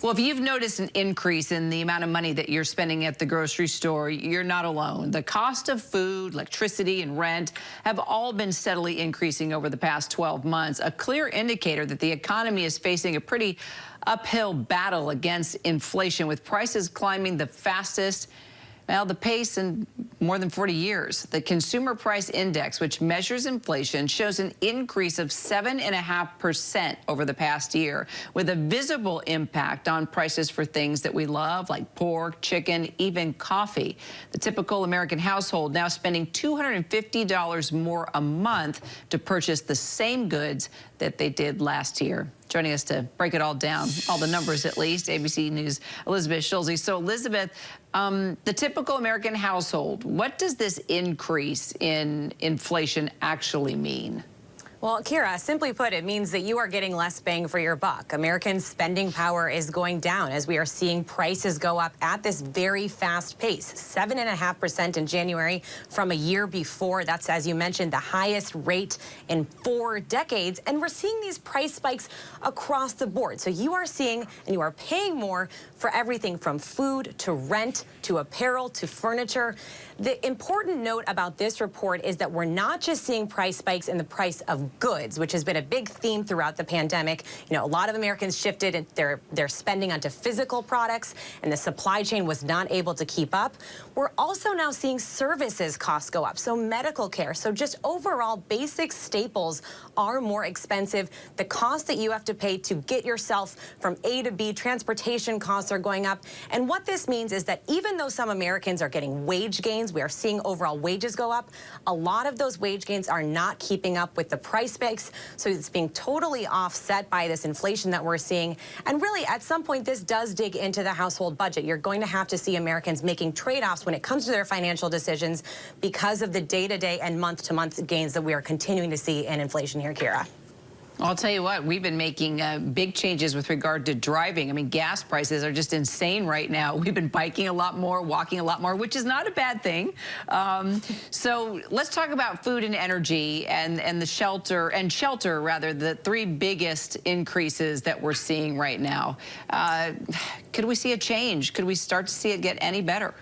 Well, if you've noticed an increase in the amount of money that you're spending at the grocery store, you're not alone. The cost of food, electricity, and rent have all been steadily increasing over the past 12 months, a clear indicator that the economy is facing a pretty uphill battle against inflation, with prices climbing the fastest, well, the pace in more than 40 years. The Consumer Price Index, which measures inflation, shows an increase of 7.5% over the past year, with a visible impact on prices for things that we love, like pork, chicken, even coffee. The typical American household now spending $250 more a month to purchase the same goods that they did last year. Joining us to break it all down, all the numbers at least, ABC News' Elizabeth Schulze. So Elizabeth, the typical American household, what does this increase in inflation actually mean? Well, Kira, simply put, it means that you are getting less bang for your buck. Americans' spending power is going down as we are seeing prices go up at this very fast pace. 7.5% in January from a year before. That's, as you mentioned, the highest rate in 4 decades. And we're seeing these price spikes across the board. So you are seeing and you are paying more for everything from food to rent to apparel to furniture. The important note about this report is that we're not just seeing price spikes in the price of goods, which has been a big theme throughout the pandemic. You know, a lot of Americans shifted their spending onto physical products, and the supply chain was not able to keep up. We're also now seeing services costs go up, so medical care. So just overall, basic staples are more expensive. The cost that you have to pay to get yourself from A to B, transportation costs are going up. And what this means is that even though some Americans are getting wage gains, we are seeing overall wages go up, a lot of those wage gains are not keeping up with the price spikes, so it's being totally offset by this inflation that we're seeing. And really, at some point, this does dig into the household budget. You're going to have to see Americans making trade-offs when it comes to their financial decisions because of the day-to-day and month-to-month gains that we are continuing to see in inflation here, Kira. I'll tell you what, we've been making big changes with regard to driving. I mean, gas prices are just insane right now. We've been biking a lot more, walking a lot more, which is not a bad thing. So let's talk about food and energy and the shelter, the 3 biggest increases that we're seeing right now. Could we see a change? Could we start to see it get any better?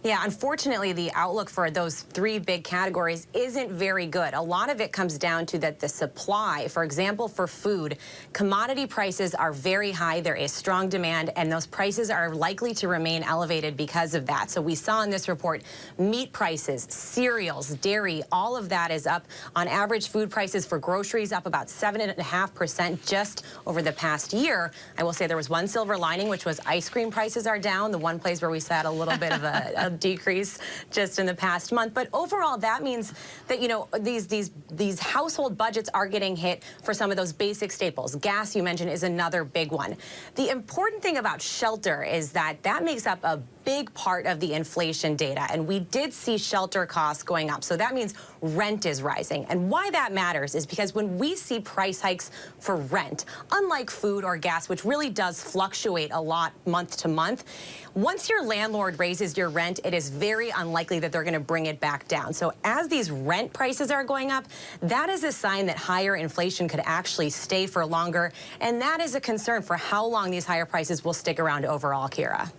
Yeah, unfortunately, the outlook for those 3 big categories isn't very good. A lot of it comes down to that the supply, for example, for food, commodity prices are very high. There is strong demand, and those prices are likely to remain elevated because of that. So we saw in this report, meat prices, cereals, dairy, all of that is up. On average, food prices for groceries up about 7.5% just over the past year. I will say there was one silver lining, which was ice cream prices are down, the one place where we saw a little bit of a decrease just in the past month. But overall, that means that, you know, these household budgets are getting hit for some of those basic staples. Gas, you mentioned, is another big one. The important thing about shelter is that that makes up a big part of the inflation data, and we did see shelter costs going up. So that means rent is rising. And why that matters is because when we see price hikes for rent, unlike food or gas, which really does fluctuate a lot month to month, once your landlord raises your rent, it is very unlikely that they're going to bring it back down. So as these rent prices are going up, that is a sign that higher inflation could actually stay for longer, and that is a concern for how long these higher prices will stick around overall, Kira.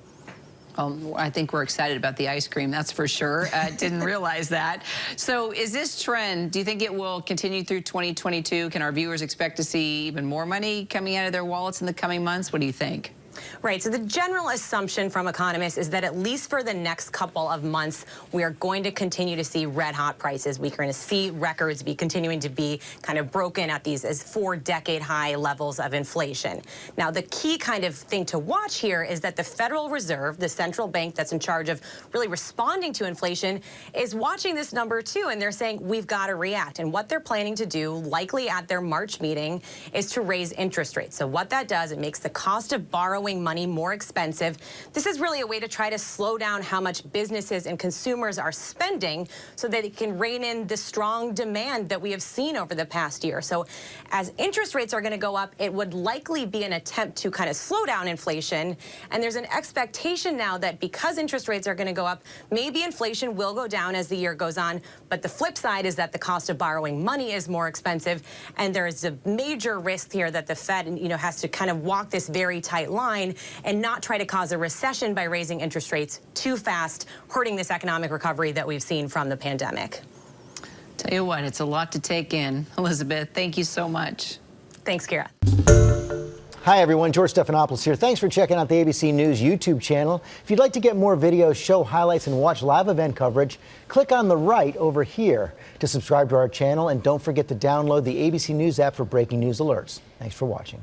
I think we're excited about the ice cream, that's for sure. Didn't realize that. So is this trend, do you think it will continue through 2022? Can our viewers expect to see even more money coming out of their wallets in the coming months? What do you think? Right. So the general assumption from economists is that at least for the next couple of months, we are going to continue to see red hot prices. We're going to see records be continuing to be kind of broken at these as 4-decade high levels of inflation. Now, the key kind of thing to watch here is that the Federal Reserve, the central bank that's in charge of really responding to inflation, is watching this number too, and they're saying we've got to react. And what they're planning to do, likely at their March meeting, is to raise interest rates. So what that does, it makes the cost of borrowing money more expensive. This is really a way to try to slow down how much businesses and consumers are spending so that it can rein in the strong demand that we have seen over the past year. So as interest rates are going to go up, it would likely be an attempt to kind of slow down inflation. And there's an expectation now that because interest rates are going to go up, maybe inflation will go down as the year goes on. But the flip side is that the cost of borrowing money is more expensive. And there is a major risk here that the Fed, has to kind of walk this very tight line line and not try to cause a recession by raising interest rates too fast, hurting this economic recovery that we've seen from the pandemic. Tell you what, it's a lot to take in. Elizabeth, thank you so much. Thanks, Kira. Hi, everyone. George Stephanopoulos here. Thanks for checking out the ABC News YouTube channel. If you'd like to get more videos, show highlights, and watch live event coverage, click on the right over here to subscribe to our channel. And don't forget to download the ABC News app for breaking news alerts. Thanks for watching.